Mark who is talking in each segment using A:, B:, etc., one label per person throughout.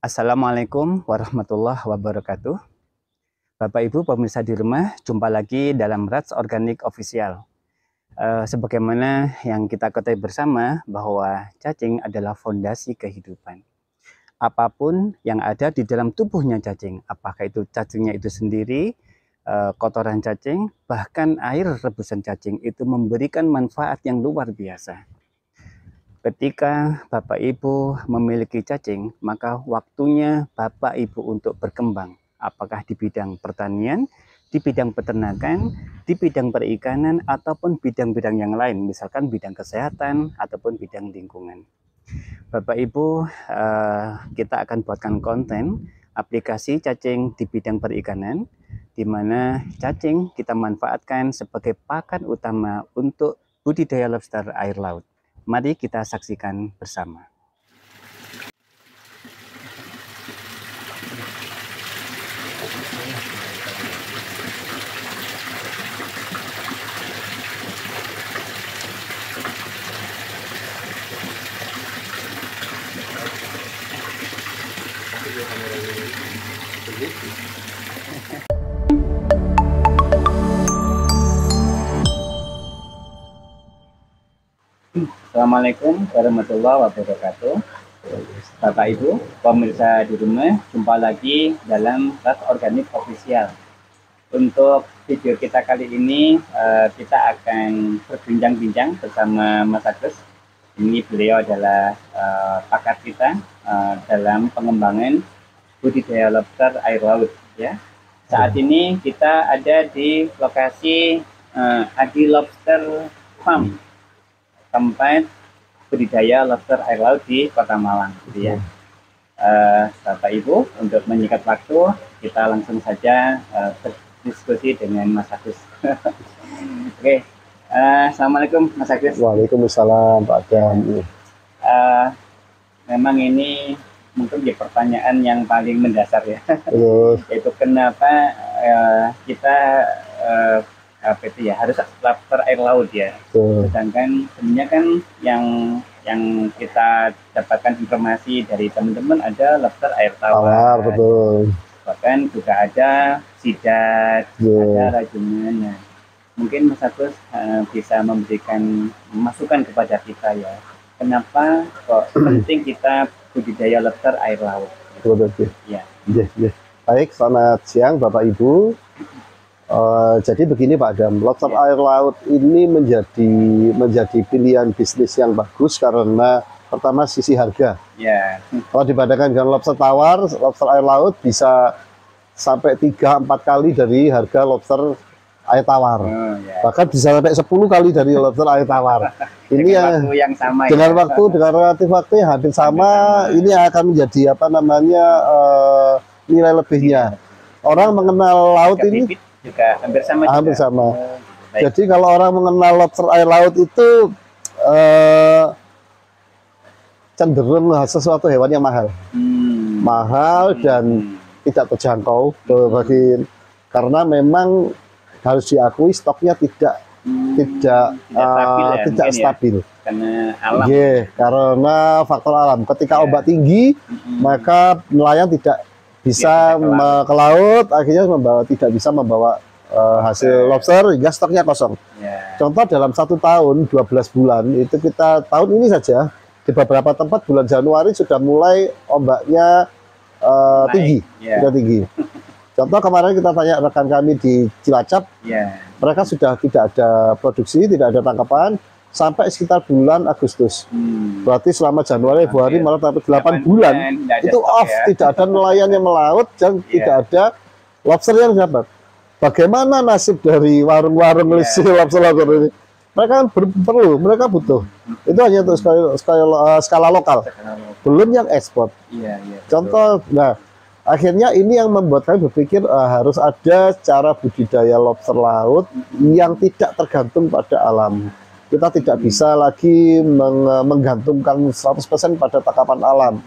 A: Assalamualaikum warahmatullahi wabarakatuh. Bapak Ibu pemirsa di rumah, jumpa lagi dalam Rats Organik Official. Sebagaimana yang kita ketahui bersama bahwa cacing adalah fondasi kehidupan. Apapun yang ada di dalam tubuhnya cacing, apakah itu cacingnya itu sendiri, kotoran cacing, bahkan air rebusan cacing itu memberikan manfaat yang luar biasa. Ketika Bapak Ibu memiliki cacing, maka waktunya Bapak Ibu untuk berkembang. Apakah di bidang pertanian, di bidang peternakan, di bidang perikanan, ataupun bidang-bidang yang lain, misalkan bidang kesehatan, ataupun bidang lingkungan. Bapak Ibu, kita akan buatkan konten aplikasi cacing di bidang perikanan, di mana cacing kita manfaatkan sebagai pakan utama untuk budidaya lobster air laut. Mari kita saksikan bersama. Assalamualaikum warahmatullahi wabarakatuh. Bapak Ibu pemirsa di rumah, jumpa lagi dalam Rats Organik Official. Untuk video kita kali ini kita akan berbincang-bincang bersama Mas Agus. Ini beliau adalah pakar kita dalam pengembangan budidaya lobster air laut ya. Saat ini kita ada di lokasi Adi Lobster Farm, tempat budidaya lobster air laut di Kota Malang, gitu ya. Bapak Ibu, untuk menyingkat waktu, kita langsung saja berdiskusi dengan Mas Agus. Oke, assalamualaikum Mas Agus.
B: Waalaikumsalam Pak Adam.
A: Memang ini mungkin di pertanyaan yang paling mendasar ya,
B: yaitu
A: kenapa kita harus lobster air laut ya. Sedangkan sebenarnya kan yang kita dapatkan informasi dari teman-teman ada lobster air tawar,
B: betul.
A: Bahkan juga ada sidat, ada rajungan. Nah, mungkin Mas Agus bisa memberikan masukan kepada kita ya, kenapa kok penting kita budidaya lobster air laut?
B: Betul.
A: Ya.
B: Baik, selamat siang Bapak Ibu. Jadi begini Pak Adam, lobster air laut ini menjadi pilihan bisnis yang bagus karena pertama sisi harga. Kalau dibandingkan dengan lobster tawar, lobster air laut bisa sampai 3-4 kali dari harga lobster air tawar. Bahkan bisa sampai 10 kali dari lobster air tawar. Ini
A: yang sama
B: dengan waktu, dengan relatif waktu yang hampir sama, ini akan menjadi nilai lebihnya. Orang mengenal laut ini
A: juga hampir sama.
B: Jadi kalau orang mengenal lobster air laut itu cenderung sesuatu hewan yang mahal dan tidak terjangkau karena memang harus diakui stoknya tidak stabil
A: karena alam.
B: Karena faktor alam. Ketika ombak tinggi, maka nelayan tidak bisa ke laut, akhirnya tidak bisa membawa hasil lobster hingga stoknya kosong. Contoh dalam 1 tahun 12 bulan itu kita tahun ini saja di beberapa tempat bulan Januari sudah mulai ombaknya tinggi, sudah tinggi. Contoh kemarin kita tanya rekan kami di Cilacap, mereka sudah tidak ada produksi, tidak ada tangkapan sampai sekitar bulan Agustus. Berarti selama Januari, Februari, Maret, sampai 8 bulan itu off, tidak ada nelayan yang melaut dan tidak ada lobster yang dapat. Bagaimana nasib dari warung-warung lobster ini? Mereka kan perlu, mereka butuh. Itu hanya untuk skala lokal, belum yang ekspor. Contoh, nah akhirnya ini yang membuat kami berpikir harus ada cara budidaya lobster laut yang tidak tergantung pada alam. Kita tidak bisa lagi menggantungkan 100% pada tangkapan alam.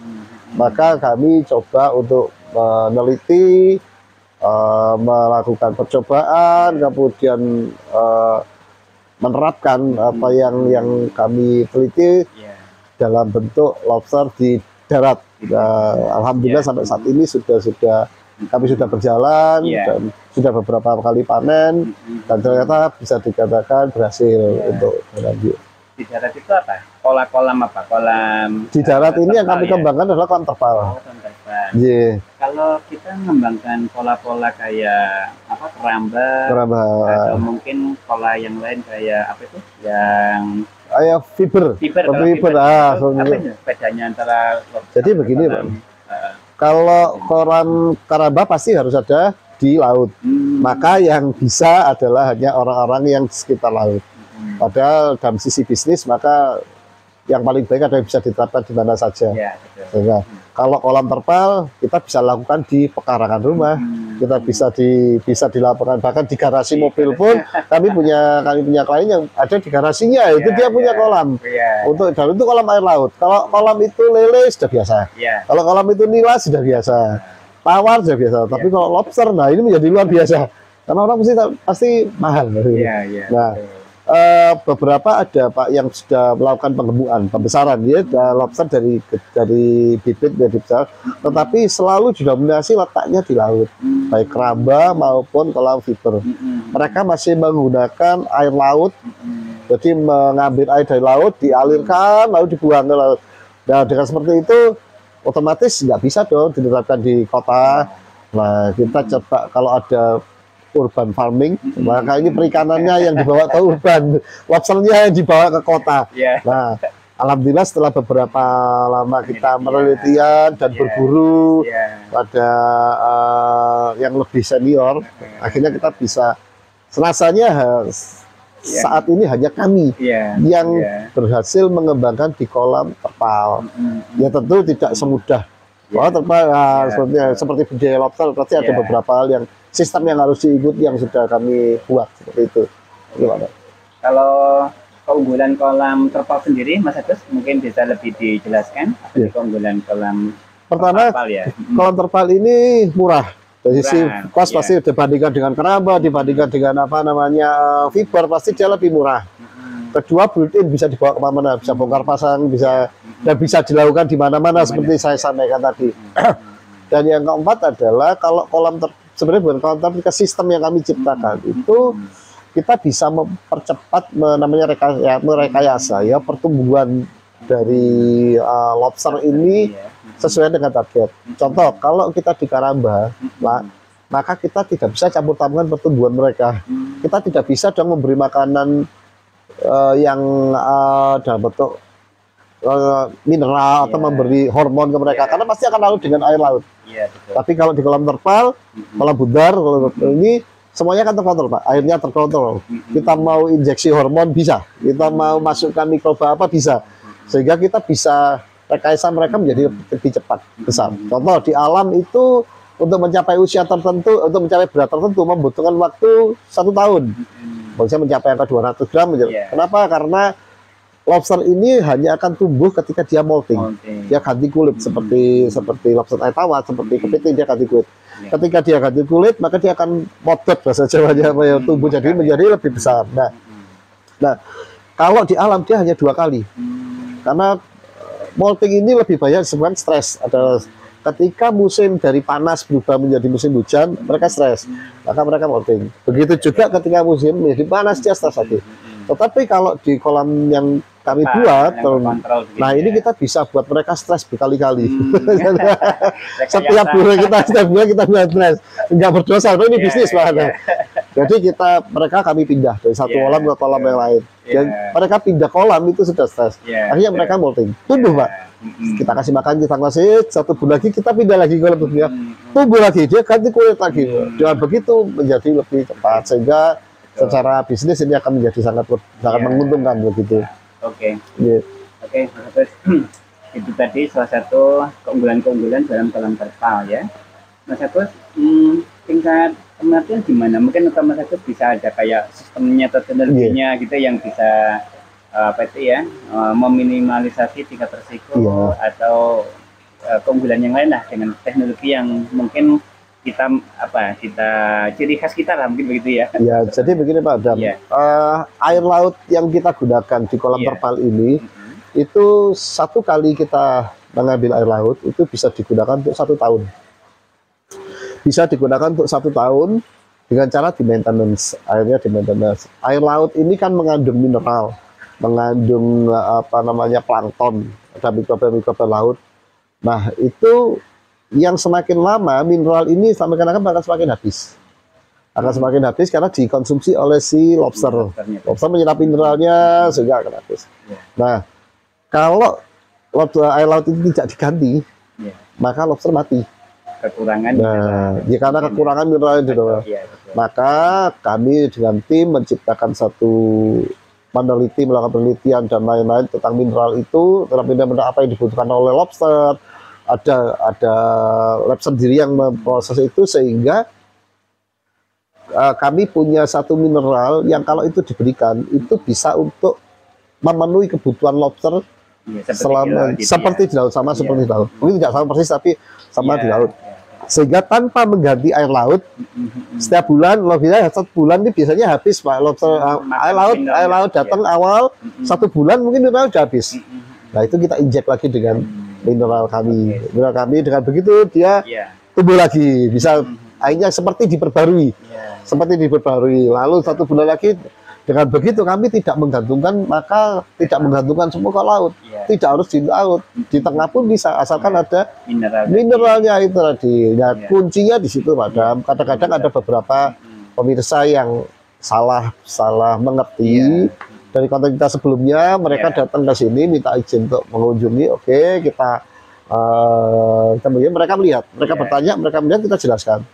B: Maka kami coba untuk meneliti, melakukan percobaan, kemudian menerapkan apa yang kami teliti dalam bentuk lobster di darat. Alhamdulillah sampai saat ini kami sudah berjalan dan sudah beberapa kali panen dan ternyata bisa dikatakan berhasil untuk berlanjut.
A: Di darat itu apa? Kolam apa? Kolam
B: di darat ini yang kami kembangkan adalah kolam terpal.
A: Kolam terpal. Kalau kita mengembangkan pola-pola kayak apa, keramba atau mungkin pola yang lain kayak apa itu? Yang
B: fiber.
A: Apa itu bedanya antara
B: jadi begini, Pak. Kalau kolam keramba pasti harus ada di laut. Maka yang bisa adalah hanya orang-orang yang di sekitar laut. Padahal dalam sisi bisnis maka yang paling baik adalah bisa diterapkan di mana saja. Kalau kolam terpal kita bisa lakukan di pekarangan rumah, kita bisa dilakukan bahkan di garasi mobil pun. kami punya klien yang ada di garasinya itu dia punya kolam. Untuk dalam itu kolam air laut. Kalau kolam itu lele sudah biasa. Kalau kolam itu nila sudah biasa. Tawar sudah biasa. Tapi kalau lobster, nah ini menjadi luar biasa. Karena orang pasti mahal. Nah, beberapa ada Pak yang sudah melakukan pengembuan, pembesaran dia lobster dari bibit menjadi besar, tetapi selalu didominasi letaknya di laut, baik keramba maupun kolam fiber. Mereka masih menggunakan air laut, jadi mengambil air dari laut, dialirkan, lalu dibuang ke laut. Nah, dengan seperti itu, otomatis nggak bisa dong diterapkan di kota. Nah, kita coba kalau ada urban farming, maka ini perikanannya yang dibawa ke urban, lobsternya yang dibawa ke kota. Nah, alhamdulillah setelah beberapa lama kita penelitian dan berburu pada yang lebih senior, akhirnya kita bisa, rasanya saat ini hanya kami yang berhasil mengembangkan di kolam terpal. Ya tentu tidak semudah kolam terpal, seperti budidaya lobster, pasti ada beberapa hal yang sistem yang harus diikuti yang sudah kami buat seperti itu.
A: Kalau keunggulan kolam terpal sendiri, Mas Agus mungkin bisa lebih dijelaskan apa keunggulan kolam
B: pertama terpal, kolam terpal ini murah. Dari sisi kos pasti dibandingkan dengan keramba, dibandingkan dengan apa namanya fiber, pasti dia lebih murah. Kedua, built-in bisa dibawa kemana-mana, bisa bongkar pasang, dan bisa dilakukan di mana-mana seperti saya sampaikan tadi. Dan yang keempat adalah kalau kolam sebenarnya bukan kolam tapi sistem yang kami ciptakan itu kita bisa mempercepat namanya merekayasa ya pertumbuhan dari lobster ini sesuai dengan target. Contoh, kalau kita di karamba, maka kita tidak bisa campur tangan pertumbuhan mereka. Kita tidak bisa dong memberi makanan yang dalam bentuk mineral atau memberi hormon ke mereka, karena pasti akan larut dengan air laut. Tapi kalau di kolam terpal, kolam bundar, ini semuanya kan terkontrol, Pak. Airnya terkontrol. Kita mau injeksi hormon bisa, kita mau masukkan mikroba apa bisa, sehingga kita bisa rekayasa mereka menjadi lebih cepat, besar. Contoh di alam itu untuk mencapai usia tertentu, untuk mencapai berat tertentu membutuhkan waktu 1 tahun. Bisa mencapai angka 200 gram. Kenapa? Karena lobster ini hanya akan tumbuh ketika dia molting. Dia ganti kulit seperti lobster air tawar, seperti kepiting dia ganti kulit. Ketika dia ganti kulit, maka dia akan modot bahasa Jawanya, tumbuh jadi menjadi lebih besar. Nah, kalau di alam dia hanya 2 kali. Karena molting ini lebih banyak disebabkan stres. Ada ketika musim dari panas berubah menjadi musim hujan, mereka stres, maka mereka molting. Begitu juga ketika musim menjadi panas, dia stres lagi. Tetapi kalau di kolam yang kami buat, nah ini kita bisa buat mereka stres berkali-kali. Setiap bulan kita buat stres, nggak berdosa, ini bisnis banget. Jadi mereka kami pindah dari satu kolam ke kolam yang lain. Dan mereka pindah kolam itu sudah stres. Akhirnya mereka molting, tumbuh, Pak. Kita kasih makan, kita kasih 1 bulan lagi, kita pindah lagi ke kolam berikutnya, tumbuh lagi, dia ganti kulit lagi. Dengan begitu menjadi lebih cepat, sehingga secara bisnis ini akan menjadi sangat menguntungkan begitu.
A: Oke, terus itu tadi salah satu keunggulan dalam kolam terpal ya. Mas Agus, tingkat kematian gimana? Mungkin Mas Agus bisa ada kayak sistemnya atau teknologinya gitu yang bisa meminimalisasi tingkat risiko atau keunggulan yang lain lah dengan teknologi yang mungkin kita ciri khas kita lah, mungkin begitu ya. Ya,
B: jadi begini Pak Adam, air laut yang kita gunakan di kolam terpal ini itu 1 kali kita mengambil air laut itu bisa digunakan untuk 1 tahun. Bisa digunakan untuk 1 tahun dengan cara di maintenance, airnya di maintenance. Air laut ini kan mengandung mineral, mengandung apa namanya plankton, ada mikroba-mikroba laut. Nah itu yang semakin lama mineral ini semakin akan semakin habis. Akan semakin habis karena dikonsumsi oleh si lobster. Lobster menyerap mineralnya sehingga akan habis. Nah kalau air laut itu tidak diganti, maka lobster mati.
A: Kekurangan
B: ya karena kekurangan mineral itu. Maka kami dengan tim menciptakan satu peneliti, melakukan penelitian dan lain-lain tentang mineral itu, tentang mineral apa yang dibutuhkan oleh lobster. Ada lab sendiri yang memproses itu sehingga kami punya satu mineral yang kalau itu diberikan itu bisa untuk memenuhi kebutuhan lobster selama seperti di laut, sama seperti di laut. Mungkin tidak sama persis tapi sama di laut. Sehingga tanpa mengganti air laut setiap bulan, logikanya 1 bulan ini biasanya habis Pak lobster. Air laut datang awal 1 bulan mungkin mineral sudah habis. Nah itu kita injek lagi dengan mineral kami. Mineral kami dengan begitu dia tumbuh lagi, bisa airnya seperti diperbarui. Seperti diperbarui. Lalu 1 bulan lagi dengan begitu kami tidak menggantungkan, maka tidak menggantungkan semua ke laut. Tidak harus di laut, di tengah pun bisa asalkan ada mineralnya itu tadi. Nah, kuncinya di situ Madam. Kadang-kadang ada beberapa pemirsa yang salah mengerti. Dari konten kita sebelumnya mereka datang ke sini minta izin untuk mengunjungi. Oke, kita kemudian mereka melihat, mereka bertanya, mereka melihat, kita jelaskan.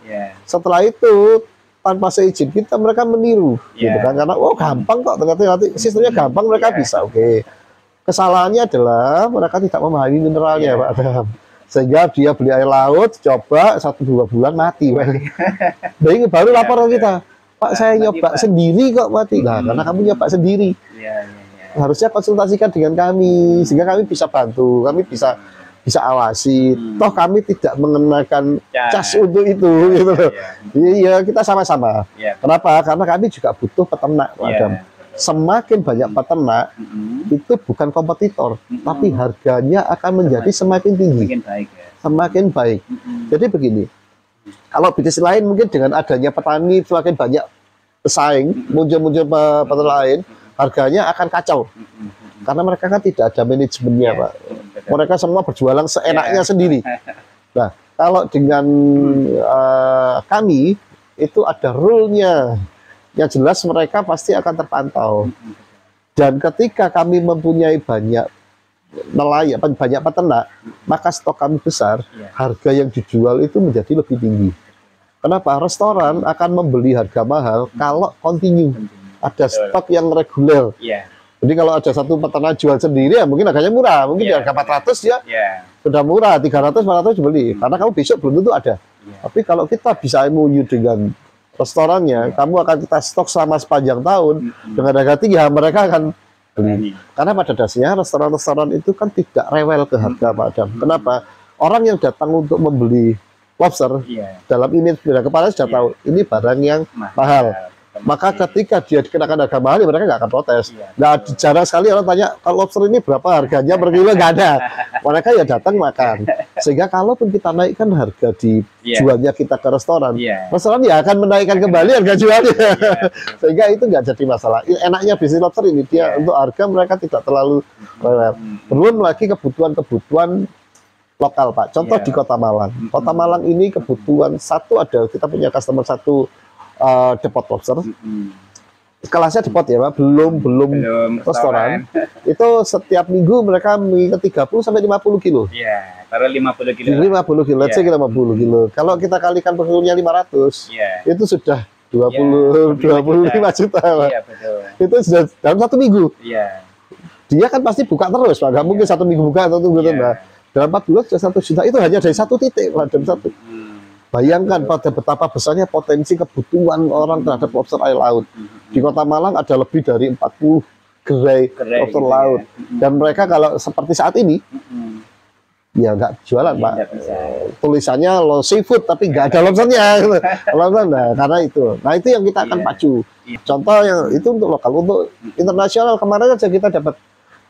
B: Setelah itu tanpa seizin kita mereka meniru gitu kan, karena oh gampang kok, ternyata nanti sistemnya gampang, mereka bisa. Oke, kesalahannya adalah mereka tidak memahami mineralnya Pak Adam, sehingga dia beli air laut coba 1-2 bulan mati. Baru lapor kita, Pak saya nyoba sendiri kok mati. Nah karena kamu nyoba sendiri, harusnya konsultasikan dengan kami sehingga kami bisa bantu, kami bisa awasi. Toh kami tidak mengenakan cas untuk itu gitu loh. Iya, kita sama-sama. Kenapa? Karena kami juga butuh peternak, Madam. Semakin banyak peternak itu bukan kompetitor, tapi harganya akan menjadi semakin tinggi. Semakin baik. Jadi begini, kalau bisnis lain mungkin dengan adanya petani semakin banyak pesaing, muncul peternak lain, harganya akan kacau. Karena mereka kan tidak ada manajemennya, Pak. Mereka semua berjualan seenaknya sendiri. Nah, kalau dengan kami itu ada rule-nya. Yang jelas mereka pasti akan terpantau. Dan ketika kami mempunyai banyak nelayan, banyak peternak, maka stok kami besar, harga yang dijual itu menjadi lebih tinggi. Kenapa? Restoran akan membeli harga mahal kalau continue. Ada stok yang reguler. Jadi kalau ada satu peternak jual sendiri ya mungkin harganya murah, mungkin di harga 400 ya sudah murah, 300-400 dibeli, karena kamu besok belum tentu ada. Tapi kalau kita bisa MOU dengan restorannya, kamu akan kita stok selama sepanjang tahun dengan harga tinggi, mereka akan beli. Karena pada dasarnya restoran-restoran itu kan tidak rewel ke harga Pak Adam. Kenapa? Orang yang datang untuk membeli lobster dalam image kepala sudah tahu ini barang yang mahal. Maka ketika dia dikenakan harga mahal, ya mereka nggak akan protes. Nggak jarang sekali orang tanya, kalau lobster ini berapa harganya per kilo, nggak ada. Mereka ya datang makan. Sehingga kalaupun kita naikkan harga di jualnya kita ke restoran, restoran ya akan menaikkan kembali harga jualnya. Sehingga itu nggak jadi masalah. Enaknya bisnis lobster ini, dia untuk harga mereka tidak terlalu belum lagi kebutuhan lokal Pak. Contoh di Kota Malang. Kota Malang ini kebutuhan satu ada, kita punya customer satu depot lobster. Kelasnya depot ya Pak, belum restoran. Itu setiap minggu mereka mengikat 30-50 kilo. Iya, taruh 50 kilo. 50 kilo, let's say 50 kilo. Kalau kita kalikan per kilonya 500, itu sudah 25 juta Pak. Iya, betul. Itu sudah dalam 1 minggu. Iya. Dia kan pasti buka terus Pak, nggak mungkin 1 minggu buka atau tunggu dalam 4 bulan sudah 1 juta. Itu hanya dari satu titik Pak, dari satu. Bayangkan pada betapa besarnya potensi kebutuhan orang terhadap lobster air laut. Di Kota Malang ada lebih dari 40 gerai lobster laut. Dan mereka kalau seperti saat ini, ya nggak jualan Pak. Tulisannya low seafood, tapi nggak ada lobsternya. Nah, karena itu. Nah itu yang kita akan pacu. Contoh yang itu untuk lokal, untuk internasional kemarin aja kita dapat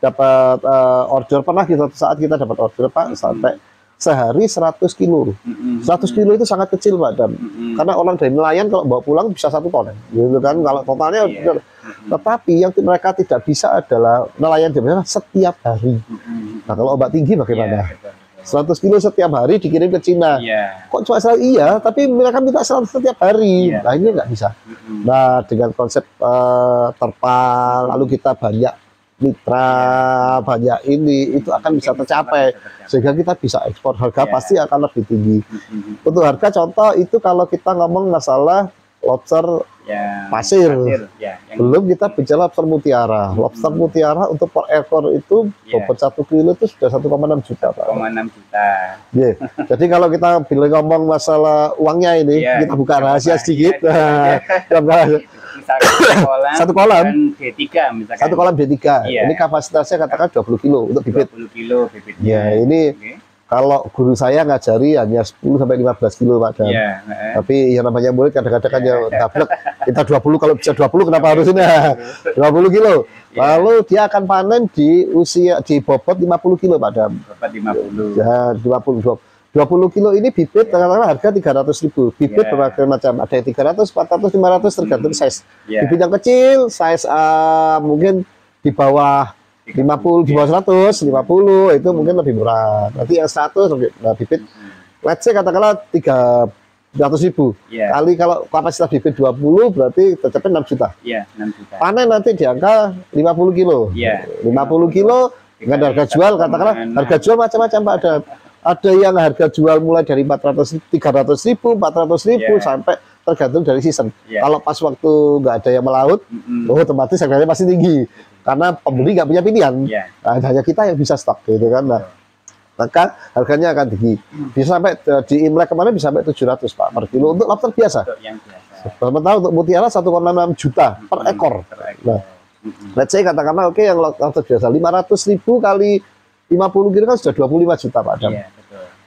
B: dapat order, pernah kita saat kita dapat order Pak sampai sehari 100 kilo. 100 kilo itu sangat kecil Pak Dan. Karena orang dari nelayan kalau bawa pulang bisa 1 ton, gitu kan. Kalau totalnya, tetapi yang mereka tidak bisa adalah nelayan di mana setiap hari. Nah kalau ombak tinggi bagaimana? 100 kilo setiap hari dikirim ke Cina. Kok cuma iya, tapi mereka minta 100 setiap hari. Nah ini nggak bisa. Nah dengan konsep terpal, lalu kita banyak mitra, banyak ini, itu akan bisa tercapai. Sehingga kita bisa ekspor, harga pasti akan lebih tinggi. Untuk harga contoh itu kalau kita ngomong masalah lobster pasir, belum kita bicara lobster mutiara. Lobster mutiara untuk per ekor itu bobot 1 kilo itu sudah 1,6 juta Pak.
A: 1,6 juta.
B: Jadi kalau kita bila ngomong masalah uangnya ini, kita buka rahasia sedikit. Satu kolam
A: D3 misalkan.
B: Satu kolam D3. Ini kapasitasnya katakan 20 kilo untuk bibit.
A: 20 kilo bibitnya.
B: Ya, ini kalau guru saya ngajari hanya 10 sampai 15 kilo Pak Dan. Tapi yang namanya murid kadang-kadang kan ya gablek. Kita 20, kalau bisa 20 kenapa harus ini? 20 kilo. Lalu dia akan panen di usia di bobot 50 kilo Pak Dan.
A: Bobot 50.
B: Ya, 20 kilo ini bibit katakanlah harga 300.000. Bibit berbagai macam, ada yang 300, 400, 500 tergantung size. Bibit yang kecil, size mungkin di bawah 50, di bawah 100, 50 itu mungkin lebih murah. Nanti yang 100, nah bibit, let's say katakanlah 300.000. Kali kalau kapasitas bibit 20 berarti tercapai 6 juta.
A: 6 juta.
B: Panen nanti di angka 50 kilo. 50 kilo dengan harga jual katakanlah harga jual macam-macam Pak Dan. Ada yang harga jual mulai dari 300.000, 400.000 sampai tergantung dari season. Kalau pas waktu nggak ada yang melaut, otomatis harganya pasti tinggi karena pembeli nggak punya pilihan. Nah, hanya kita yang bisa stok, gitu kan. Nah, maka harganya akan tinggi. Bisa sampai di Imlek kemarin bisa sampai 700 Pak per kilo untuk lobster biasa. Sementara untuk mutiara 1,6 juta per ekor. Nah, let's say katakanlah oke yang lobster biasa 500.000 kali 50 kilo kan sudah 25 juta Pak Dan.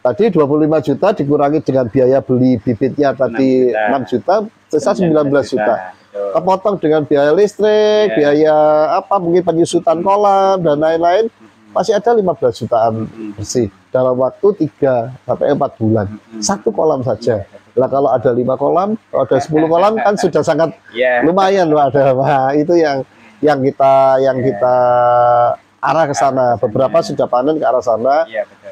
B: Tadi 25 juta dikurangi dengan biaya beli bibitnya tadi 6 juta, sisa 19 juta. Kepotong dengan biaya listrik, biaya apa mungkin penyusutan kolam dan lain-lain, masih ada 15 jutaan bersih dalam waktu 3 sampai 4 bulan. Satu kolam saja. Lah kalau ada 5 kolam, kalau ada 10 kolam kan sudah sangat lumayan Pak. Nah, itu yang kita arah ke sana. Beberapa sudah panen ke arah sana.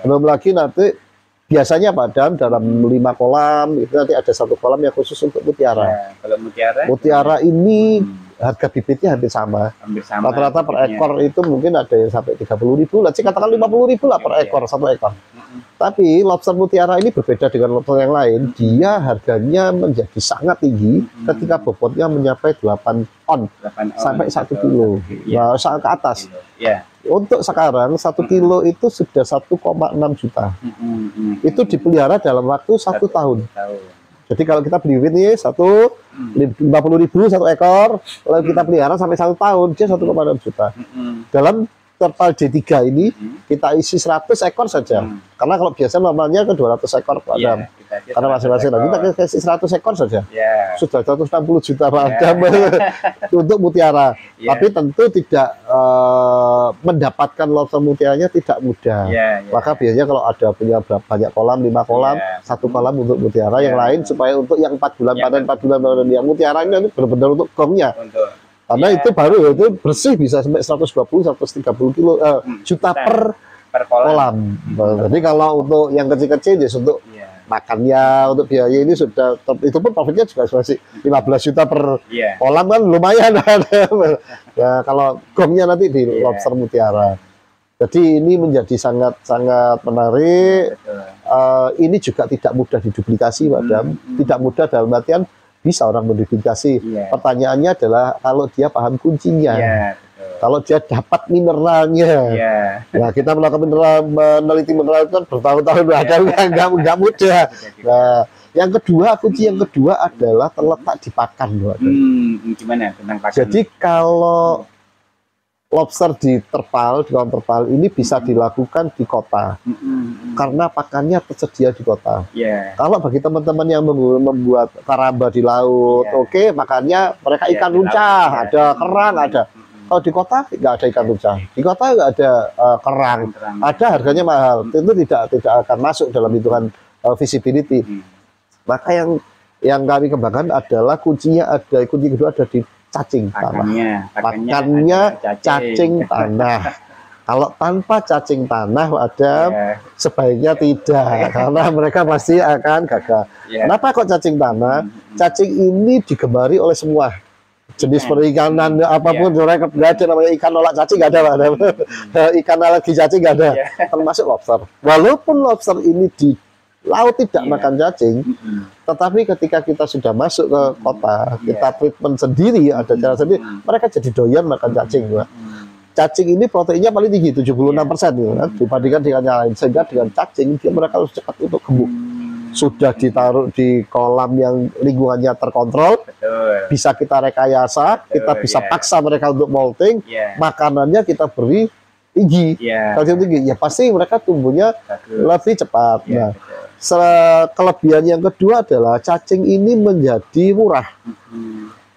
B: Belum lagi nanti biasanya Pak Dan dalam 5 kolam itu nanti ada 1 kolam yang khusus untuk mutiara.
A: Kalau
B: mutiara ini harga bibitnya hampir sama. Rata-rata per ekor itu mungkin ada yang sampai 30.000 lah. Katakan 50.000 lah per ekor, 1 ekor. Tapi lobster mutiara ini berbeda dengan lobster yang lain. Dia harganya menjadi sangat tinggi ketika bobotnya mencapai 8 on sampai 1 kilo. Nah, sangat ke atas. Untuk sekarang 1 kilo itu sudah 1,6 juta. Itu dipelihara dalam waktu 1 tahun. Jadi kalau kita beli ini 50.000 1 ekor, lalu kita pelihara sampai 1 tahun, dia 1,6 juta. Dalam terpal D3 ini kita isi 100 ekor saja. Karena kalau biasa normalnya ke 200 ekor Pak Dan. Karena masing-masing kita kasih 100 ekor saja. Sudah 160 juta Pak Dan untuk mutiara. Tapi tentu tidak mendapatkan lobster mutiaranya tidak mudah. Maka biasanya kalau ada punya banyak kolam, 5 kolam, 1 kolam untuk mutiara, yang lain supaya untuk yang 4 bulan panen, 4 bulan panen. Yang mutiara ini benar-benar untuk gongnya. Karena itu baru itu bersih bisa sampai 120 130 kilo juta per kolam. Jadi kalau untuk yang kecil-kecil ya untuk makannya, untuk biaya ini sudah itu pun profitnya juga masih 15 juta per kolam kan lumayan. Ya kalau gongnya nanti di lobster mutiara. Jadi ini menjadi sangat menarik. Ini juga tidak mudah diduplikasi Pak Dan. Tidak mudah dalam artian bisa orang modifikasi. Pertanyaannya adalah kalau dia paham kuncinya, kalau dia dapat mineralnya. Nah kita melakukan meneliti mineral itu kan bertahun-tahun ada nggak mudah. Nah yang kedua, kunci yang kedua adalah terletak di pakan.
A: Gimana tentang pakan?
B: Jadi kalau lobster di terpal, di kolam terpal ini bisa dilakukan di kota karena pakannya tersedia di kota. Kalau bagi teman-teman yang membuat karamba di laut, makannya mereka ikan luncah, ada kerang, ada. Kalau di kota nggak ada ikan runcah, di kota nggak ada kerang, ada harganya mahal, tentu tidak akan masuk dalam hitungan visibility. Maka yang kami kembangkan adalah kunci kedua ada di cacing tanah. Pakannya cacing tanah. Kalau tanpa cacing tanah sebaiknya tidak, karena mereka pasti akan gagal. Kenapa kok cacing tanah? Cacing ini digemari oleh semua jenis perikanan apapun, nggak ada namanya ikan nolak cacing, nggak ada, ikan alergi cacing nggak ada, termasuk lobster. Walaupun lobster ini di laut tidak makan cacing, tetapi ketika kita sudah masuk ke kota, kita treatment sendiri, ada cara sendiri, mereka jadi doyan makan cacing. Cacing ini proteinnya paling tinggi, 76%, ya, dibandingkan dengan yang lain. Sehingga dengan cacing, mereka harus cepat untuk gemuk. Sudah ditaruh di kolam yang lingkungannya terkontrol, bisa kita rekayasa, kita bisa paksa mereka untuk molting, makanannya kita beri tinggi, kalsium tinggi, ya pasti mereka tumbuhnya lebih cepat. Nah, kelebihan yang kedua adalah cacing ini menjadi murah.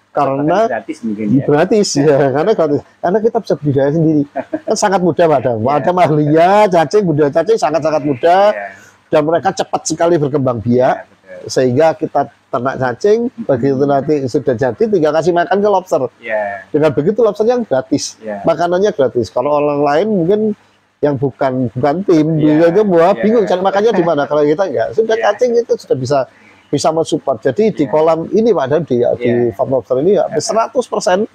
B: Karena gratis ya, karena kita bisa budidaya sendiri, kan sangat mudah, ada ahlinya cacing, budidaya cacing sangat mudah, dan mereka cepat sekali berkembang biak, sehingga kita ternak cacing, begitu nanti sudah jadi tinggal kasih makan ke lobster, dengan begitu lobsternya gratis, makanannya gratis. Kalau orang lain mungkin yang bukan tim, itu bingung cari makannya di mana. Kalau kita enggak, sudah cacing itu sudah bisa mensupport. Jadi di kolam ini Pak Dan, di farm lobster ini 100%,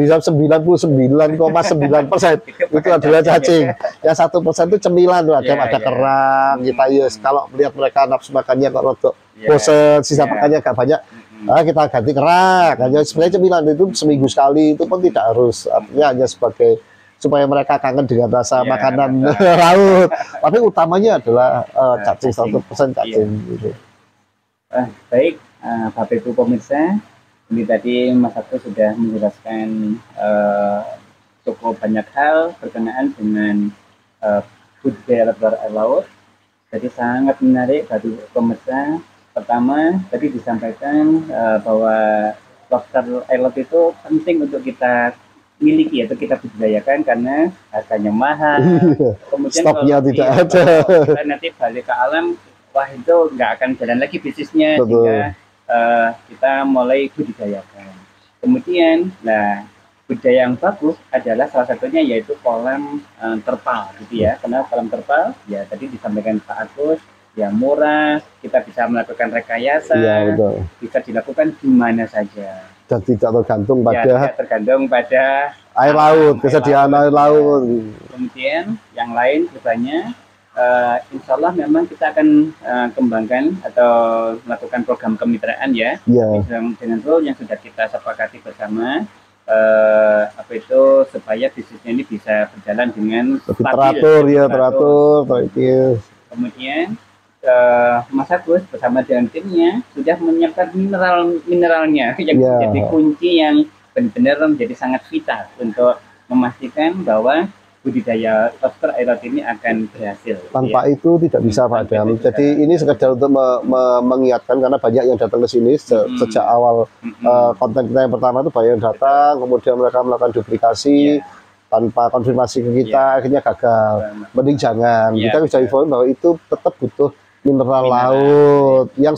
B: bisa 99,9% itu adalah cacing. Yang 1% itu cemilan, ada kerang, kita kalau melihat mereka nafsu makannya kok rodok bosen, sisa makannya agak banyak, kita ganti kerang. Hanya sebenarnya cemilan itu seminggu sekali, itu pun tidak harus, artinya hanya sebagai supaya mereka kangen dengan rasa makanan laut. Tapi utamanya adalah cacing, 100% cacing. Gitu.
A: Baik, Bapak Ibu pemirsa, ini tadi Mas Agus sudah menjelaskan cukup banyak hal berkenaan dengan budidaya lobster air laut. Jadi sangat menarik bagi pemirsa. Pertama, tadi disampaikan bahwa lobster air laut itu penting untuk kita miliki atau kita budidayakan karena harganya mahal. Kemudian
B: stoknya tidak ada.
A: Nanti balik ke alam, wah itu nggak akan jalan lagi bisnisnya, sehingga kita mulai budidayakan. Kemudian, budidaya yang bagus adalah salah satunya yaitu kolam terpal, gitu ya. Karena kolam terpal, ya tadi disampaikan Pak Agus, ya murah, kita bisa melakukan rekayasa, bisa dilakukan di mana saja.
B: Dan tidak tergantung
A: pada
B: air laut, kesediaan air laut.
A: Kemudian yang lain misalnya, insya Allah memang kita akan kembangkan atau melakukan program kemitraan dengan role yang sudah kita sepakati bersama, supaya bisnisnya ini bisa berjalan dengan
B: teratur.
A: Kemudian Mas Agus bersama dengan timnya sudah menyiapkan mineralnya yang menjadi kunci yang benar-benar menjadi sangat vital untuk memastikan bahwa budidaya lobster air laut ini akan berhasil.
B: Tanpa itu tidak bisa Pak Dam. Jadi ini sekedar untuk mengingatkan, karena banyak yang datang ke sini sejak awal konten kita yang pertama itu banyak yang datang, kemudian mereka melakukan duplikasi tanpa konfirmasi ke kita, akhirnya gagal. Mending jangan. Kita bisa inform bahwa itu tetap butuh mineral laut yang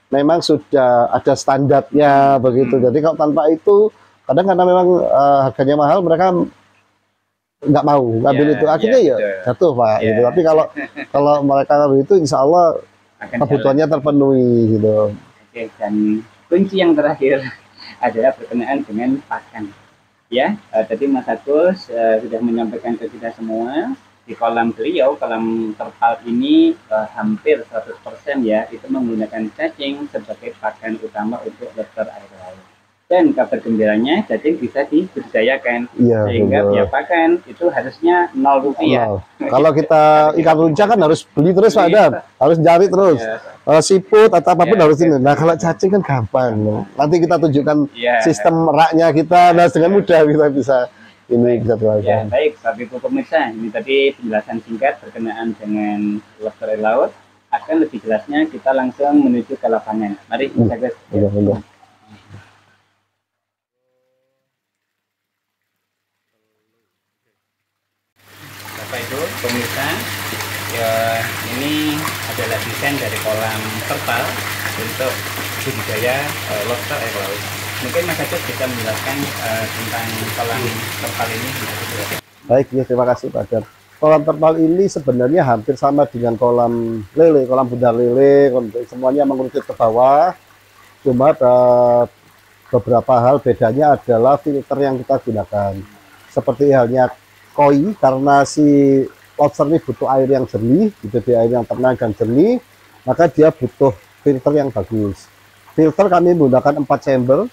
B: memang sudah ada standarnya begitu. Jadi kalau tanpa itu, kadang karena memang harganya mahal, mereka nggak mau ngambil itu, akhirnya jatuh Pak. Gitu. Tapi kalau mereka ngambil itu, insya Allah kebutuhannya terpenuhi gitu.
A: Oke, dan kunci yang terakhir adalah berkenaan dengan pakan. Ya, tadi Mas Agus sudah menyampaikan ke kita semua. Di kolam beliau, kolam terpal ini hampir 100% ya, itu menggunakan cacing sebagai pakan utama untuk lobster air laut. Dan kabar gembiranya, cacing bisa dibudidayakan, sehingga biaya pakan itu harusnya Rp0.
B: Kalau kita ikan runcah kan harus beli terus Pak Adam, harus cari terus. Siput atau apapun harus ini. Nah kalau cacing kan gampang. Nanti kita tunjukkan sistem raknya kita, dengan mudah kita bisa bisa
A: ya, baik, Bapak Ibu pemirsa, ini tadi penjelasan singkat berkenaan dengan lobster air laut. Akan lebih jelasnya kita langsung menuju ke lapangan. Mari kita guys. pemirsa, ya, ini adalah desain dari kolam terpal untuk budidaya lobster air laut. Mungkin Mas Ajat bisa menjelaskan tentang kolam terpal ini.
B: Baik, ya, terima kasih Pak Dan. Kolam terpal ini sebenarnya hampir sama dengan kolam lele, kolam bundar lele, semuanya mengerucut ke bawah. Cuma beberapa hal bedanya adalah filter yang kita gunakan. Seperti halnya koi, karena si lobster ini butuh air yang jernih, gitu, air yang tenang dan jernih, maka dia butuh filter yang bagus. Filter kami menggunakan 4 chamber.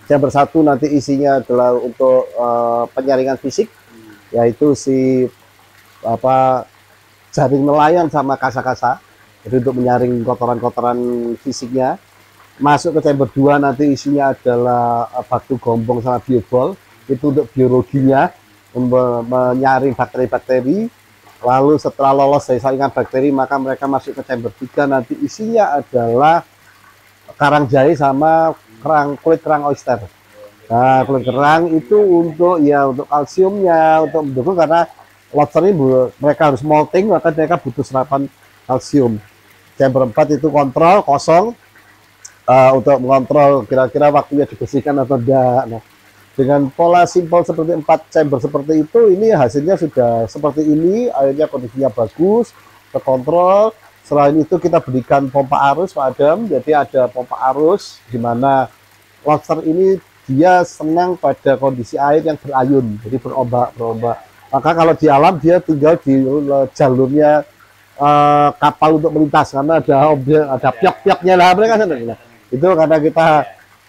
B: Chamber 1 nanti isinya adalah untuk penyaringan fisik, yaitu si jaring nelayan sama kasa-kasa, jadi untuk menyaring kotoran-kotoran fisiknya. Masuk ke chamber 2 nanti isinya adalah batu gombong sama biobol, itu untuk biologinya, menyaring bakteri-bakteri. Lalu setelah lolos dari saringan bakteri, maka mereka masuk ke chamber 3, nanti isinya adalah karang jahe sama kulit kerang oyster. Nah, kulit kerang itu untuk kalsiumnya, untuk mendukung, karena lobster ini mereka harus molting, maka mereka butuh serapan kalsium. Chamber 4 itu kontrol kosong, untuk mengontrol kira-kira waktunya dibersihkan atau tidak. Nah, dengan pola simpel seperti 4 chamber seperti itu, ini hasilnya sudah seperti ini, airnya kondisinya bagus, terkontrol. Selain itu kita berikan pompa arus Pak Adam, jadi ada pompa arus di mana lobster ini dia senang pada kondisi air yang berayun, jadi berombak. Maka kalau di alam dia tinggal di jalurnya kapal untuk melintas, karena ada piok-pioknya lah, mereka senang. Itu karena kita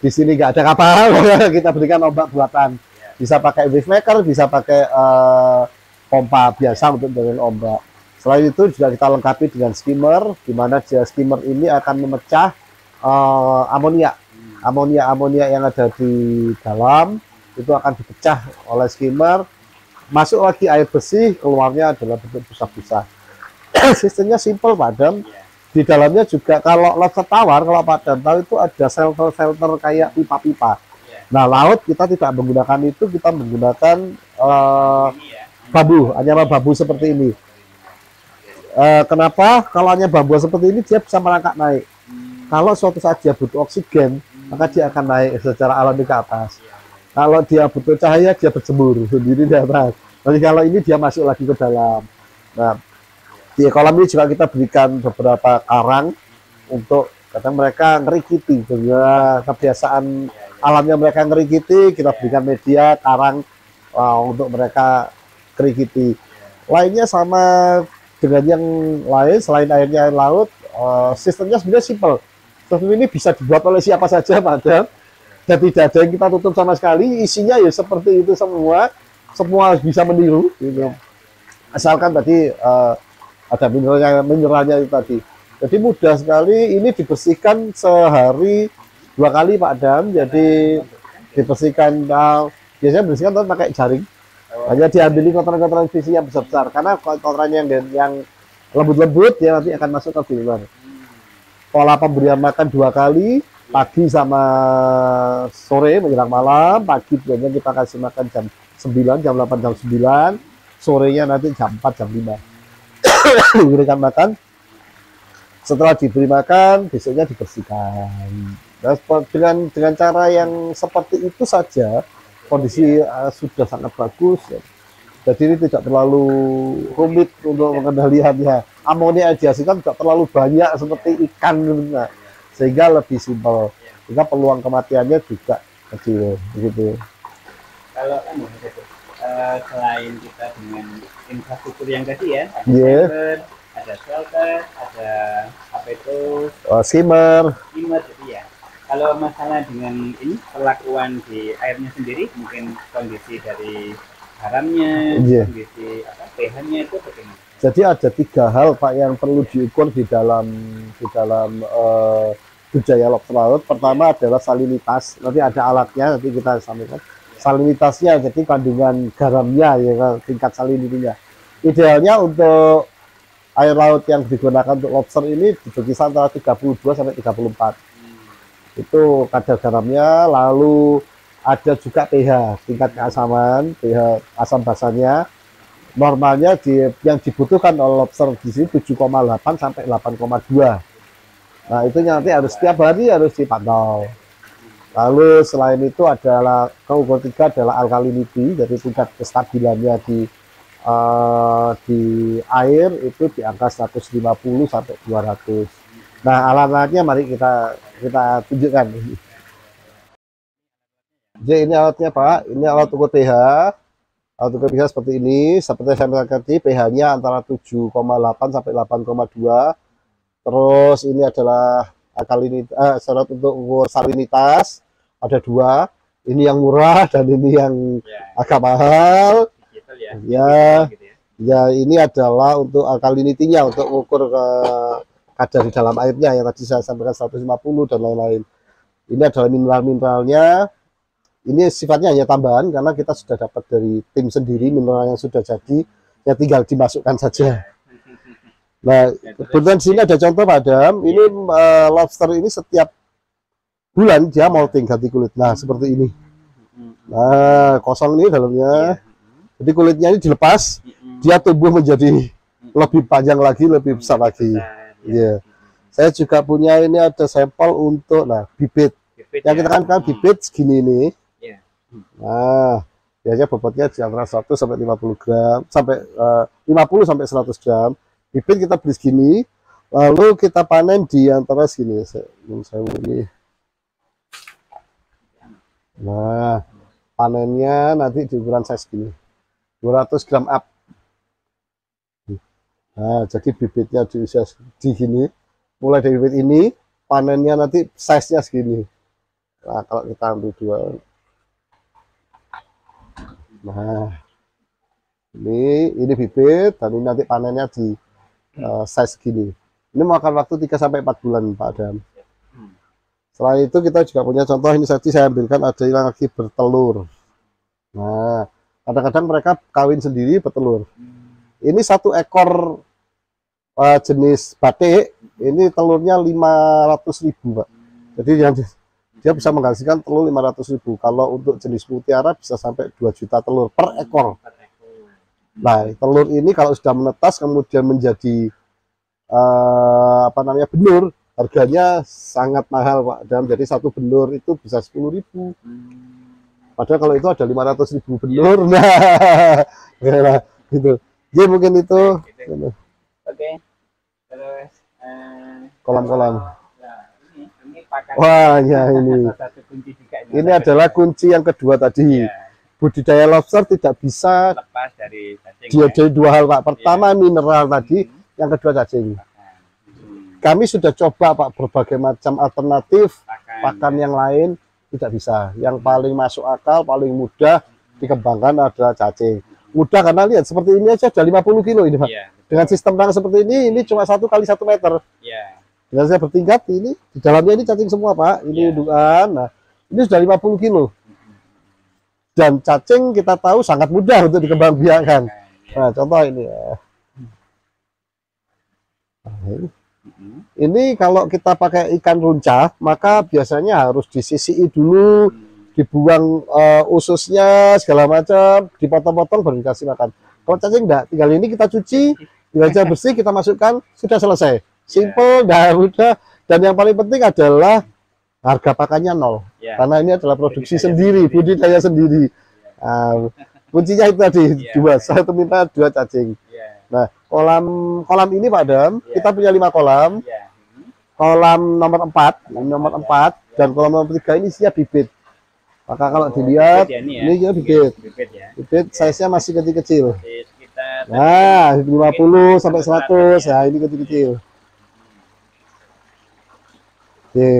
B: di sini nggak ada kapal, kita berikan ombak buatan. Bisa pakai wave maker, bisa pakai pompa biasa untuk dengan ombak. Selain itu juga kita lengkapi dengan skimmer, di mana skimmer ini akan memecah amonia yang ada di dalam, itu akan dipecah oleh skimmer. Masuk lagi air bersih, keluarnya adalah bentuk busa-busa. Sistemnya simple Pak Adam. Di dalamnya juga kalau lobster tawar, kalau Pak Dan tahu itu ada filter kayak pipa-pipa. Nah, laut kita tidak menggunakan itu, kita menggunakan bambu, anyaman bambu seperti ini. Kenapa? Kalau hanya bambu seperti ini dia bisa merangkak naik. Kalau suatu saat dia butuh oksigen, maka dia akan naik secara alami ke atas. Kalau dia butuh cahaya, dia berjemur sendiri di atas. Tapi kalau ini dia masuk lagi ke dalam. Nah, di kolam ini juga kita berikan beberapa karang untuk kadang mereka ngerikiti, dengan kebiasaan alamnya mereka ngerikiti, kita berikan media karang untuk mereka kerikiti. Lainnya sama dengan yang lain, selain airnya air laut, sistemnya sebenarnya simpel. Sistem ini bisa dibuat oleh siapa saja, Pak Dan, dan tidak ada yang kita tutup sama sekali. Isinya ya seperti itu semua bisa meniru, gitu. Asalkan tadi ada mineralnya itu tadi. Jadi mudah sekali, ini dibersihkan sehari 2 kali Pak Dan. Jadi dibersihkan, biasanya bersihkan pakai jaring. Hanya diambil kotoran-kotoran fisik yang besar-besar, karena kotoran yang lembut-lembut dia nanti akan masuk ke filter. Pola pemberian makan 2 kali, pagi sama sore menjelang malam. Pagi biasanya kita kasih makan jam 9, jam 8, jam 9. Sorenya nanti jam 4, jam 5. Diberikan makan. Setelah diberi makan, besoknya dibersihkan. Nah, dengan cara yang seperti itu saja, kondisi sudah sangat bagus. Jadi ini tidak terlalu rumit untuk mengendalikannya. Amonia yang dihasilkan tidak terlalu banyak seperti ikan, nah, sehingga lebih simpel. Sehingga peluang kematiannya juga kecil, begitu.
A: Kalau selain kita dengan infrastruktur yang tadi ya, ada shelter, ada apa itu?
B: Skimmer.
A: Jadi ya. Kalau masalah dengan ini perlakuan di airnya sendiri, mungkin kondisi dari garamnya, kondisi pH-nya itu bagaimana?
B: Jadi ada 3 hal Pak yang perlu diukur di dalam budaya lobster laut. Pertama adalah salinitas. Nanti ada alatnya, nanti kita sampaikan. Salinitasnya, jadi kandungan garamnya, ya, tingkat salinitinya. Idealnya untuk air laut yang digunakan untuk lobster ini berkisar antara 32 sampai 34. Itu kadar garamnya. Lalu ada juga pH, tingkat keasaman, pH asam basanya. Normalnya yang dibutuhkan oleh lobster di sini 7,8 sampai 8,2. Nah, itu nanti harus setiap hari harus dipantau. Lalu selain itu adalah keukur ketiga adalah alkalinity, jadi tingkat kestabilannya di air itu di angka 150 sampai 200. Nah, alat-alatnya mari kita tunjukkan. Jadi ini alatnya Pak, ini alat ukur pH. Alat ukur pH seperti ini, seperti saya katakan tadi, pH-nya antara 7,8 sampai 8,2. Terus ini adalah alkalinitas, syarat untuk ukur salinitas ada dua. Ini yang murah dan ini yang agak mahal. Ya, ya ini adalah untuk alkalinitinya, untuk ukur kadar di dalam airnya yang tadi saya sampaikan 150 dan lain-lain. Ini adalah mineral-mineralnya. Ini sifatnya hanya tambahan karena kita sudah dapat dari tim sendiri mineral yang sudah jadi, ya tinggal dimasukkan saja. Nah, kebetulan di sini ada contoh Pak Adam. Ini lobster ini setiap bulan dia molting, ganti kulit. Nah, seperti ini. Nah, kosong ini dalamnya. Jadi kulitnya ini dilepas, dia tumbuh menjadi lebih panjang lagi, lebih besar lagi. Iya. Saya juga punya ini ada sampel untuk bibit. Yang kita kan bibit segini ini. Nah, biasanya bobotnya di antara 100 sampai 50 gram, sampai 50 sampai 100 gram. Bibit kita beli segini, lalu kita panen di antara segini. Ini. Nah, panennya nanti di ukuran size segini, 200 gram up. Nah, jadi bibitnya di usia segini, mulai dari bibit ini, panennya nanti size-nya segini. Nah, kalau kita ambil dua. Nah, ini bibit, dan ini nanti panennya di size segini. Ini makan waktu 3 sampai 4 bulan Pak Adam. Selain itu kita juga punya contoh, ini tadi saya ambilkan ada yang lagi bertelur. Nah, kadang-kadang mereka kawin sendiri bertelur. Ini satu ekor jenis batik, ini telurnya 500.000 Pak. Jadi dia bisa menghasilkan telur 500.000. Kalau untuk jenis mutiara bisa sampai 2 juta telur per ekor. Nah, telur ini kalau sudah menetas kemudian menjadi benur, harganya sangat mahal Pak. Dan jadi satu benur itu bisa 10.000. Padahal kalau itu ada 500.000 benur. Nah, gitu. Jadi mungkin itu.
A: Oke. Terus
B: kolam-kolam.
A: Ini pakan.
B: Wah, ya ini. Ini adalah kunci yang kedua tadi. Budidaya lobster tidak bisa
A: lepas dari cacing.
B: Dia dari dua hal Pak. Pertama mineral tadi, yang kedua cacing. Kami sudah coba Pak berbagai macam alternatif pakan yang lain, tidak bisa. Yang paling masuk akal, paling mudah dikembangkan adalah cacing. Mudah karena lihat seperti ini aja sudah 50 kilo ini Pak. Dengan sistem rang seperti ini cuma 1 kali 1 meter. Dengan saya bertingkat ini di dalamnya ini cacing semua Pak. Ini indukan. Nah, ini sudah 50 kilo. Dan cacing kita tahu sangat mudah untuk dikembangbiakkan. Nah, contoh ini ya. Ini kalau kita pakai ikan runca, maka biasanya harus disisii dulu, dibuang ususnya segala macam, dipotong-potong baru dikasih makan. Kalau cacing enggak, tinggal ini kita cuci, tinggal aja bersih, kita masukkan, sudah selesai. Simple dan mudah. Dan yang paling penting adalah harga pakannya 0. Karena ini adalah produksi sendiri, budidaya sendiri. Kuncinya itu tadi, dua. Saya minta 2 cacing. Nah, kolam ini Pak Adam, kita punya 5 kolam. Kolam nomor 4, ini nomor 4, dan kolam nomor 3 ini siap bibit. Maka kalau dilihat, ini ya bibit. Bibit size-nya masih kecil-kecil. Nah, 50 sampai 100, nah ini kecil-kecil. Oke.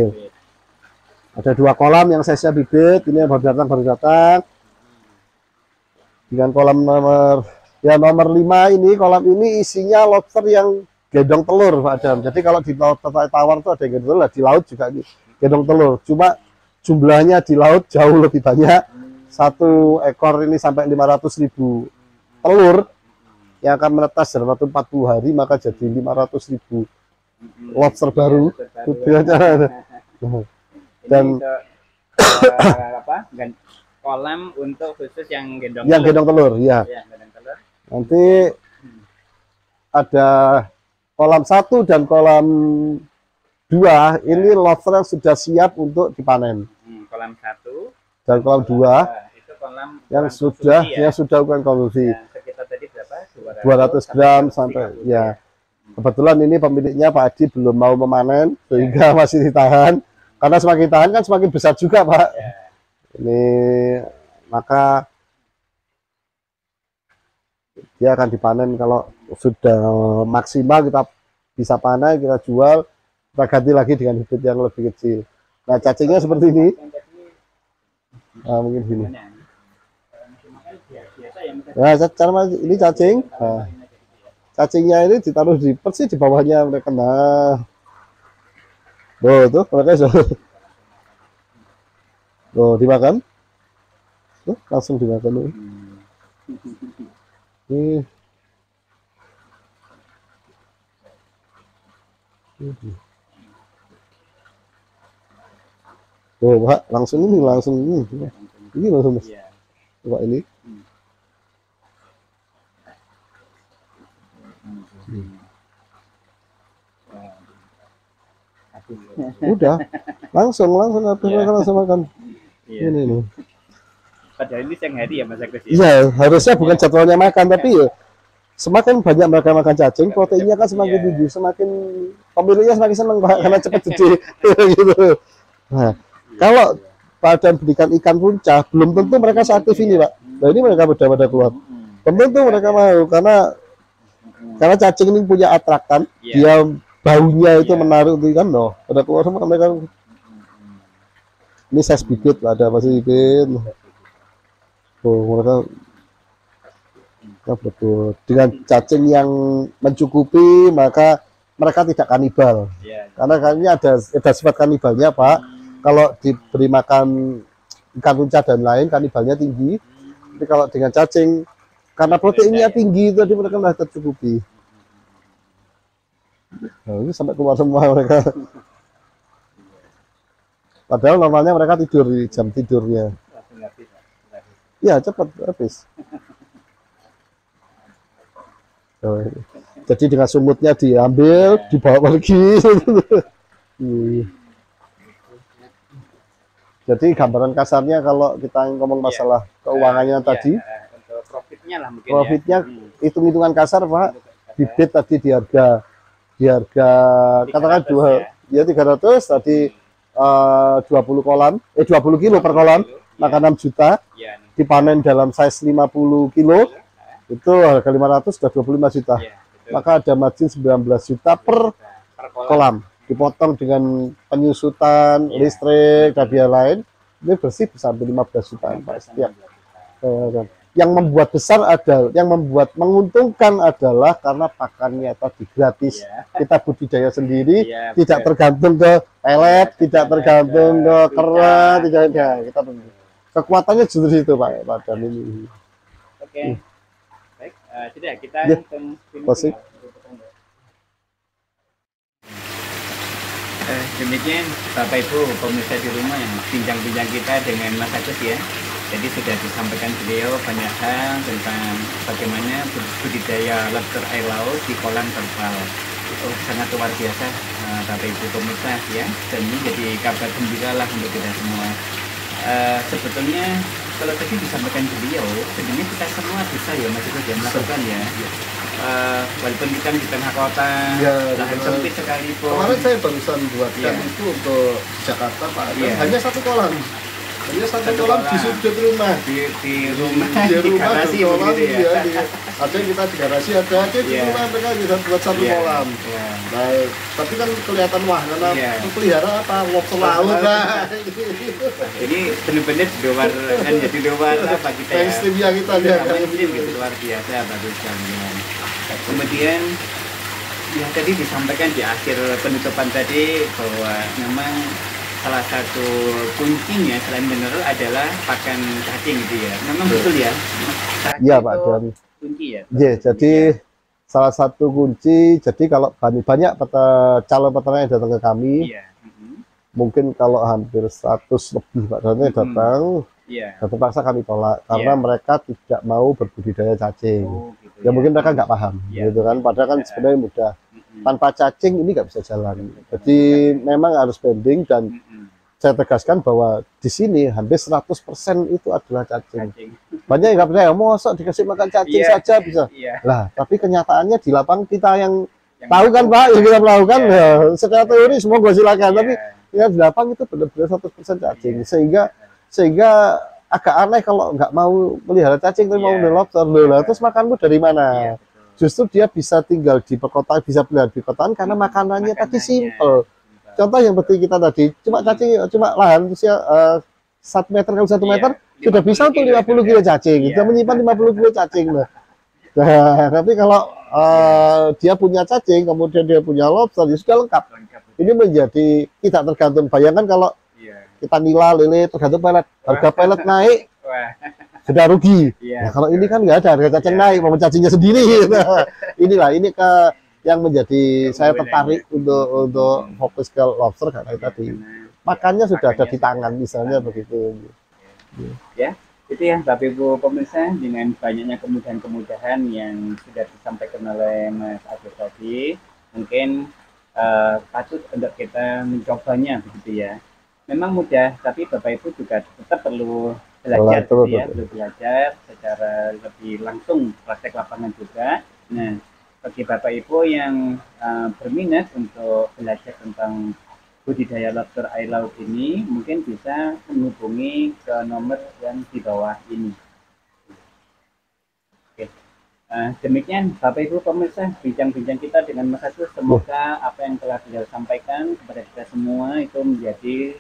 B: Ada 2 kolam yang size-nya bibit, ini yang baru datang. Dengan kolam nomor 5 ini, kolam ini isinya lobster yang gendong telur Pak Adam. Jadi kalau di laut tawar itu ada yang gendong telur, di laut juga gendong telur. Cuma jumlahnya di laut jauh lebih banyak. Satu ekor ini sampai 500.000 telur yang akan menetas dalam waktu 40 hari, maka jadi 500.000 lobster baru. Dan
A: kolam untuk khusus yang gendong
B: telur, ya.
A: Gendong telur.
B: Nanti ada kolam 1 dan kolam 2 ini lobster yang sudah siap untuk dipanen.
A: Kolam 1
B: Dan kolam 2
A: itu kolam
B: yang
A: konsumsi
B: sudah bukan konsumsi.
A: Yang sekitar tadi berapa?
B: 200 gram sampai ya. Kebetulan ini pemiliknya Pak Adi belum mau memanen sehingga masih ditahan. Karena semakin tahan kan semakin besar juga, Pak. Ini maka dia akan dipanen kalau sudah maksimal kita bisa panen, kita jual, kita ganti lagi dengan bibit yang lebih kecil. Nah, cacingnya seperti ini. Nah, mungkin gini. Nah, cara ini cacing. Nah, cacingnya ini ditaruh di persis di bawahnya mereka. Nah, tuh mereka tuh dimakan. Tuh, langsung dimakan. Ini. Tuh, Pak, langsung ini. Ini langsung, Mas. Coba ini. Udah, langsung langsung makan. Ini.
A: Padahal ini siang hari ya Mas Agus.
B: Iya, harusnya bukan jadwalnya makan, tapi ya semakin banyak mereka makan cacing, proteinnya kan semakin tinggi, semakin pemiliknya semakin senang, Pak, karena cepat gede. Gitu. Nah, kalau pada berikan ikan puncak, belum tentu mereka seaktif ini, Pak. Nah, ini mereka pada keluar. Belum tentu mereka mau, karena cacing ini punya atraktan, dia baunya itu menarik untuk ikan, loh. Pada keluar semua mereka. Ini size bibit, ada masih bibit. Oh, mereka betul. Dengan cacing yang mencukupi, maka mereka tidak kanibal. Karena ini ada sifat kanibalnya, Pak. Kalau diberi makan ikan tunca dan lain, kanibalnya tinggi. Tapi kalau dengan cacing, karena proteinnya tinggi, tadi mereka sudah tercukupi. Nah, ini sampai keluar semua mereka. Padahal normalnya mereka tidur di jam tidurnya. Ya, cepat habis. Jadi dengan sumutnya diambil, dibawa pergi. Jadi gambaran kasarnya kalau kita ngomong masalah keuangannya tadi,
A: untuk profitnya lah mungkin.
B: Profitnya hitung-hitungan kasar, Pak. Bibit tadi di harga katakan 300 tadi 20 kolam 20 kilo per kolam, maka 6 juta. Dipanen dalam size 50 kilo itu harga 500 sudah 25 juta. Maka ada margin 19 juta per kolam. Dipotong dengan penyusutan, listrik dan biaya lain, ini bersih bisa sampai 15 juta Pak, setiap. Yang membuat besar adalah, yang membuat menguntungkan adalah karena pakannya tadi gratis. Kita budidaya sendiri, tidak tergantung ke pelet, tidak tergantung ke kerat, tidak ada. Kita kekuatannya justru itu, Pak, pada ini.
A: Oke. Baik, tidak kita
B: pasti.
A: Demikian Bapak Ibu pemirsa di rumah yang bincang-bincang kita dengan Mas Agus ya. Jadi sudah disampaikan beliau banyak hal tentang bagaimana budidaya lobster air laut di kolam terpal. Oh, sangat luar biasa Bapak Ibu pemirsa ya. Dan ini jadi kabar gembira lah untuk kita semua. Sebetulnya kalau tadi disampaikan beliau, sebenarnya kita semua bisa ya Mas Agus yang melakukan ya. Walaupun kita di tengah kota, lahan sempit sekalipun.
B: Kemarin saya barusan buatkan itu untuk Jakarta, Pak. Hanya satu kolam. Hanya satu kolam di sudut rumah.
A: Di rumah,
B: di
A: garasi
B: kolam,
A: begitu ya.
B: Ada yang kita di garasi, ada di rumah mereka bisa buat satu kolam. Nah, tapi kan kelihatan wah karena pelihara apa lobster laut.
A: Ini benar-benar di luar kan jadi luar apa kita ya.
B: Mainstreamnya kita dia
A: gitu luar biasa bagus sekalian. Kemudian ya tadi disampaikan di akhir penutupan tadi bahwa memang salah satu kuncinya selain mineral adalah pakan cacing gitu ya. Memang betul ya?
B: Iya Pak, dari
A: kunci ya?
B: Iya, jadi salah satu kunci, jadi kalau banyak calon peternak yang datang ke kami, mungkin kalau hampir 100 lebih Pak Dante datang, dan terpaksa kami tolak karena mereka tidak mau berbudidaya cacing. Ya mungkin mereka nggak paham,
A: Ya.
B: gitu kan. Padahal kan sebenarnya mudah. Tanpa cacing ini nggak bisa jalan. Jadi memang harus bending, dan saya tegaskan bahwa di sini hampir 100% itu adalah cacing. Banyak yang nggak percaya, mosok dikasih makan cacing saja bisa. Lah, tapi kenyataannya di lapangan kita yang tahu kan Pak, yang kita melakukan ya, secara teori semua gue silakan, tapi ya di lapangan itu benar-benar 100% cacing. Sehingga agak aneh kalau nggak mau melihara cacing, tapi mau melihara lobster. Lah, terus makanmu dari mana? Justru dia bisa tinggal di perkotaan, bisa pelihara di perkotaan karena makanannya tadi simple. Contoh yang penting kita tadi, cuma cacing, cuma lahan usia 1 meter kali 1 meter, sudah bisa untuk 50 kilo cacing, sudah menyimpan 50 kilo cacing. Nah, tapi kalau dia punya cacing, kemudian dia punya lobster, ya sudah lengkap. Ini menjadi tidak tergantung. Bayangkan kalau kita nila, lele, tergantung pelet, harga pelet naik, sudah rugi. Nah, kalau ini kan nggak ada, harga cacing naik, mau cacingnya sendiri. Nah, ini yang menjadi saya tertarik untuk fokus ke lobster karena tadi makannya sudah ada di tangan, misalnya begitu.
A: Ya, itu ya Bapak Ibu pemirsa, dengan banyaknya kemudahan-kemudahan yang sudah disampaikan oleh Mas Agus tadi, mungkin patut untuk kita mencobanya begitu ya. Memang mudah, tapi Bapak Ibu juga tetap perlu belajar gitu ya, perlu belajar secara lebih langsung, praktek lapangan juga. Nah, bagi Bapak Ibu yang berminat untuk belajar tentang budidaya lobster air laut ini, mungkin bisa menghubungi ke nomor yang di bawah ini. Oke. Demikian Bapak Ibu pemirsa, bincang-bincang kita dengan Mas Agus. Semoga apa yang telah beliau sampaikan kepada kita semua itu menjadi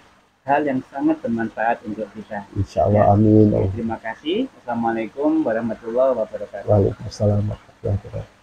A: hal yang sangat bermanfaat untuk kita.
B: Insya Allah, amin.
A: Terima kasih. Assalamualaikum warahmatullahi wabarakatuh.
B: Waalaikumsalam warahmatullahi wabarakatuh.